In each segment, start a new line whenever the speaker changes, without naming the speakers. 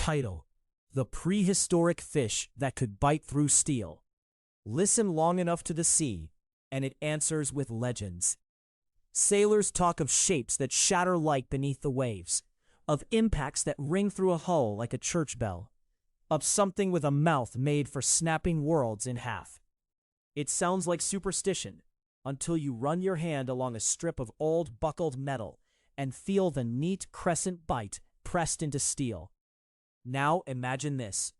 Title: The Prehistoric Fish That Could Bite Through Steel. Listen long enough to the sea, and it answers with legends. Sailors talk of shapes that shatter light beneath the waves, of impacts that ring through a hull like a church bell, of something with a mouth made for snapping worlds in half. It sounds like superstition, until you run your hand along a strip of old buckled metal and feel the neat crescent bite pressed into steel. Now imagine this.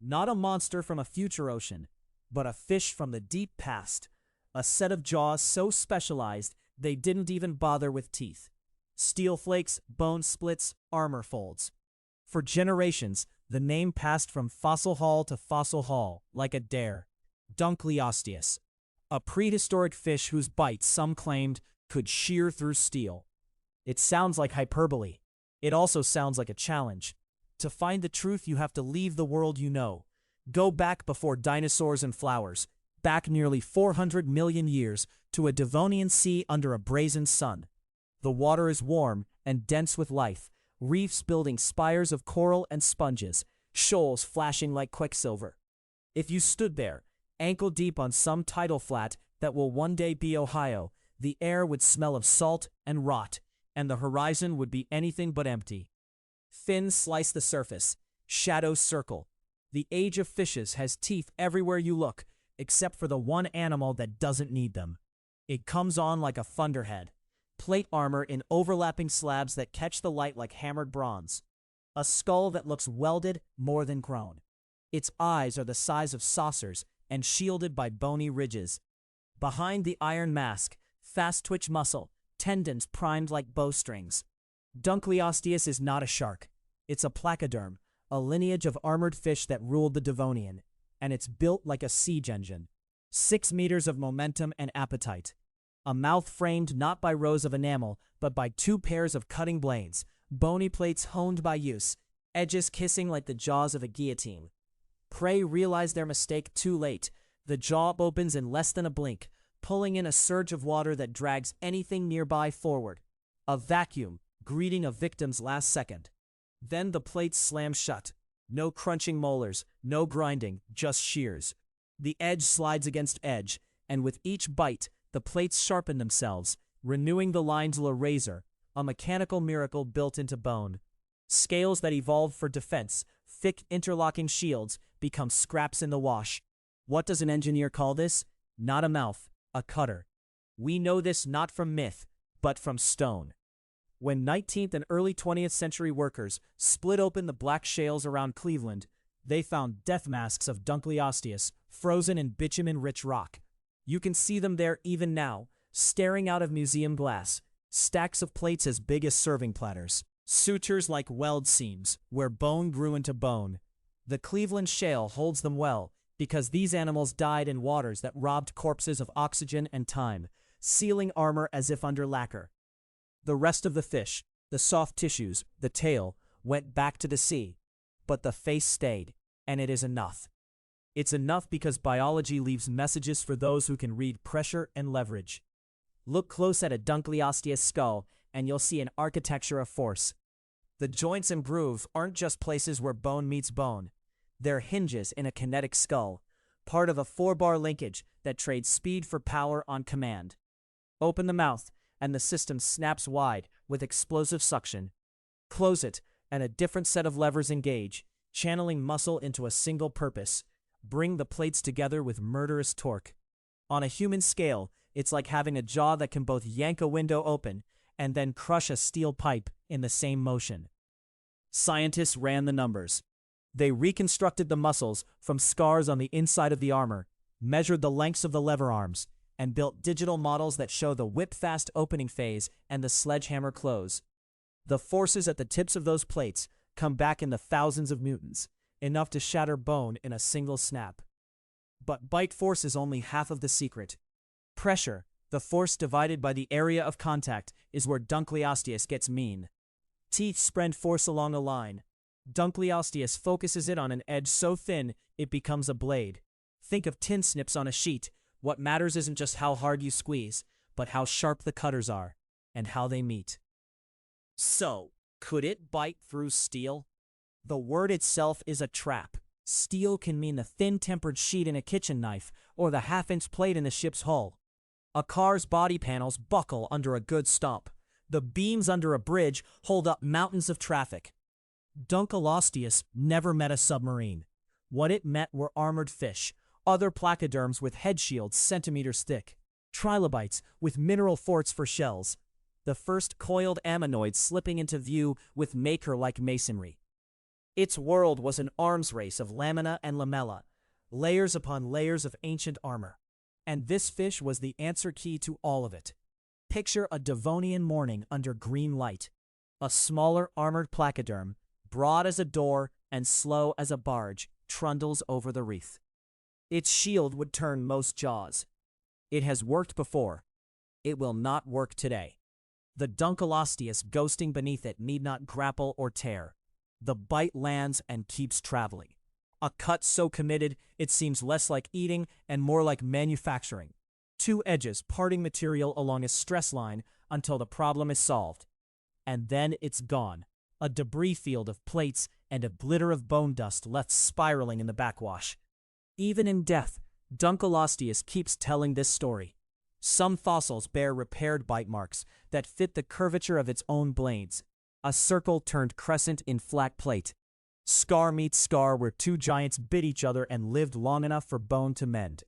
Not a monster from a future ocean, but a fish from the deep past. A set of jaws so specialized they didn't even bother with teeth. Steel flakes, bone splits, armor folds. For generations, the name passed from fossil hall to fossil hall, like a dare. Dunkleosteus, a prehistoric fish whose bite, some claimed, could shear through steel. It sounds like hyperbole. It also sounds like a challenge. To find the truth, you have to leave the world you know. Go back before dinosaurs and flowers, back nearly 400 million years to a Devonian sea under a brazen sun. The water is warm and dense with life, reefs building spires of coral and sponges, shoals flashing like quicksilver. If you stood there, ankle deep on some tidal flat that will one day be Ohio, the air would smell of salt and rot, and the horizon would be anything but empty. Fins slice the surface, shadows circle. The age of fishes has teeth everywhere you look, except for the one animal that doesn't need them. It comes on like a thunderhead. Plate armor in overlapping slabs that catch the light like hammered bronze. A skull that looks welded more than grown. Its eyes are the size of saucers and shielded by bony ridges. Behind the iron mask, fast twitch muscle, tendons primed like bowstrings. Dunkleosteus is not a shark. It's a placoderm, a lineage of armored fish that ruled the Devonian, and it's built like a siege engine. 6 meters of momentum and appetite. A mouth framed not by rows of enamel, but by 2 pairs of cutting blades, bony plates honed by use, edges kissing like the jaws of a guillotine. Prey realize their mistake too late. The jaw opens in less than a blink, pulling in a surge of water that drags anything nearby forward. A vacuum, greeting a victim's last second. Then the plates slam shut. No crunching molars, no grinding, just shears. The edge slides against edge, and with each bite, the plates sharpen themselves, renewing the line to a razor, a mechanical miracle built into bone. Scales that evolved for defense, thick interlocking shields, become scraps in the wash. What does an engineer call this? Not a mouth, a cutter. We know this not from myth, but from stone. When 19th and early 20th century workers split open the black shales around Cleveland, they found death masks of Dunkleosteus frozen in bitumen-rich rock. You can see them there even now, staring out of museum glass, stacks of plates as big as serving platters, sutures like weld seams, where bone grew into bone. The Cleveland shale holds them well, because these animals died in waters that robbed corpses of oxygen and time, sealing armor as if under lacquer. The rest of the fish, the soft tissues, the tail, went back to the sea, but the face stayed, and it is enough. It's enough because biology leaves messages for those who can read pressure and leverage. Look close at a Dunkleosteus skull, and you'll see an architecture of force. The joints and grooves aren't just places where bone meets bone. They're hinges in a kinetic skull, part of a 4-bar linkage that trades speed for power on command. Open the mouth, and the system snaps wide with explosive suction. Close it, and a different set of levers engage, channeling muscle into a single purpose. Bring the plates together with murderous torque. On a human scale, it's like having a jaw that can both yank a window open and then crush a steel pipe in the same motion. Scientists ran the numbers. They reconstructed the muscles from scars on the inside of the armor, measured the lengths of the lever arms, and built digital models that show the whip-fast opening phase and the sledgehammer close. The forces at the tips of those plates come back in the thousands of newtons, enough to shatter bone in a single snap. But bite force is only half of the secret. Pressure, the force divided by the area of contact, is where Dunkleosteus gets mean. Teeth spread force along a line. Dunkleosteus focuses it on an edge so thin it becomes a blade. Think of tin snips on a sheet. What matters isn't just how hard you squeeze, but how sharp the cutters are, and how they meet. So, could it bite through steel? The word itself is a trap. Steel can mean the thin-tempered sheet in a kitchen knife or the half-inch plate in the ship's hull. A car's body panels buckle under a good stomp. The beams under a bridge hold up mountains of traffic. Dunkleosteus never met a submarine. What it met were armored fish, other placoderms with head shields centimeters thick, trilobites with mineral forts for shells, the first coiled ammonoid slipping into view with maker-like masonry. Its world was an arms race of lamina and lamella, layers upon layers of ancient armor. And this fish was the answer key to all of it. Picture a Devonian morning under green light. A smaller armored placoderm, broad as a door and slow as a barge, trundles over the reef. Its shield would turn most jaws. It has worked before. It will not work today. The dunkleosteus ghosting beneath it need not grapple or tear. The bite lands and keeps traveling. A cut so committed, it seems less like eating and more like manufacturing. Two edges parting material along a stress line until the problem is solved. And then it's gone. A debris field of plates and a glitter of bone dust left spiraling in the backwash. Even in death, dunkleosteus keeps telling this story. Some fossils bear repaired bite marks that fit the curvature of its own blades. A circle turned crescent in flat plate. Scar meets scar where two giants bit each other and lived long enough for bone to mend.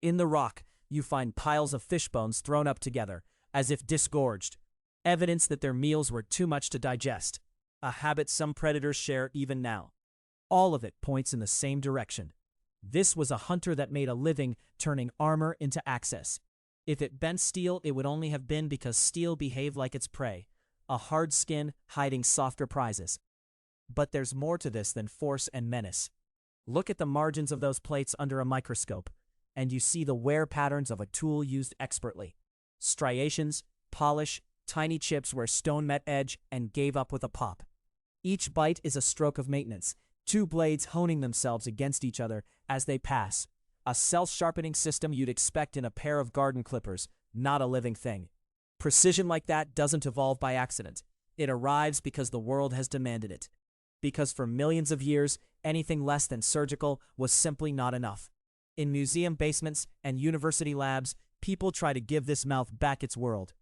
In the rock, you find piles of fish bones thrown up together, as if disgorged, evidence that their meals were too much to digest, a habit some predators share even now. All of it points in the same direction. This was a hunter that made a living turning armor into access. If it bent steel, it would only have been because steel behaved like its prey, a hard skin hiding softer prizes. But there's more to this than force and menace. Look at the margins of those plates under a microscope, and you see the wear patterns of a tool used expertly. Striations, polish, tiny chips where stone met edge and gave up with a pop. Each bite is a stroke of maintenance, two blades honing themselves against each other as they pass. A self-sharpening system you'd expect in a pair of garden clippers, not a living thing. Precision like that doesn't evolve by accident. It arrives because the world has demanded it. Because for millions of years, anything less than surgical was simply not enough. In museum basements and university labs, people try to give this mouth back its world.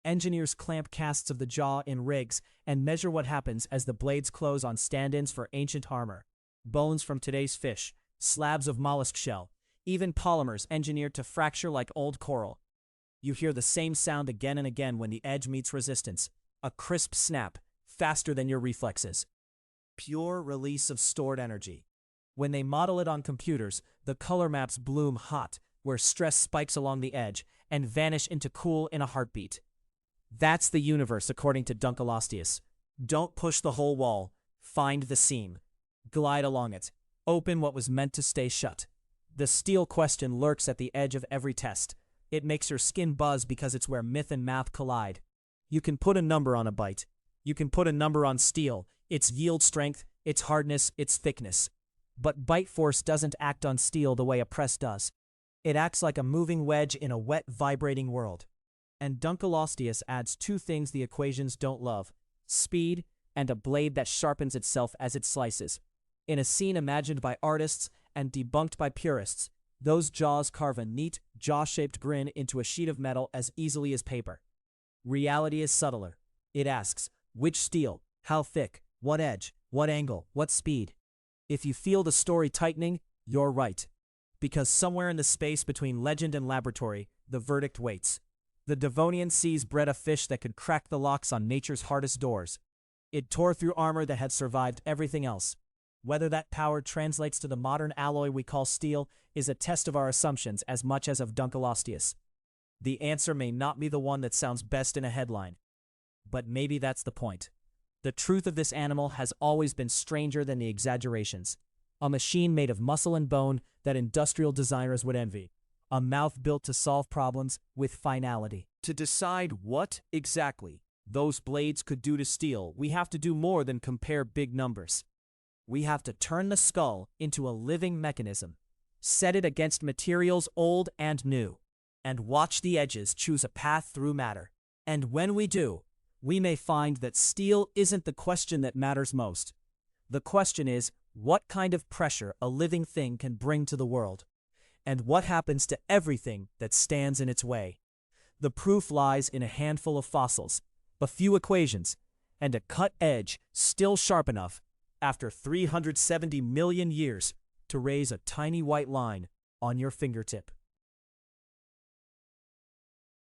Engineers clamp casts of the jaw in rigs and measure what happens as the blades close on stand-ins for ancient armor. Bones from today's fish, slabs of mollusk shell, even polymers engineered to fracture like old coral. You hear the same sound again and again when the edge meets resistance, a crisp snap, faster than your reflexes. Pure release of stored energy. When they model it on computers, the color maps bloom hot, where stress spikes along the edge, and vanish into cool in a heartbeat. That's the universe according to dunkleosteus. Don't push the whole wall. Find the seam. Glide along it. Open what was meant to stay shut. The steel question lurks at the edge of every test. It makes your skin buzz because it's where myth and math collide. You can put a number on a bite. You can put a number on steel, its yield strength, its hardness, its thickness. But bite force doesn't act on steel the way a press does. It acts like a moving wedge in a wet, vibrating world. And dunkleosteus adds two things the equations don't love: speed and a blade that sharpens itself as it slices. In a scene imagined by artists and debunked by purists, those jaws carve a neat, jaw-shaped grin into a sheet of metal as easily as paper. Reality is subtler. It asks, which steel, how thick, what edge, what angle, what speed? If you feel the story tightening, you're right. Because somewhere in the space between legend and laboratory, the verdict waits. The Devonian seas bred a fish that could crack the locks on nature's hardest doors. It tore through armor that had survived everything else. Whether that power translates to the modern alloy we call steel is a test of our assumptions as much as of dunkleosteus. The answer may not be the one that sounds best in a headline. But maybe that's the point. The truth of this animal has always been stranger than the exaggerations. A machine made of muscle and bone that industrial designers would envy. A mouth built to solve problems with finality. To decide what, exactly, those blades could do to steel, we have to do more than compare big numbers. We have to turn the skull into a living mechanism, set it against materials old and new, and watch the edges choose a path through matter. And when we do, we may find that steel isn't the question that matters most, The question is, what kind of pressure a living thing can bring to the world? And what happens to everything that stands in its way? The proof lies in a handful of fossils, a few equations, and a cut edge still sharp enough, after 370 million years, to raise a tiny white line on your fingertip.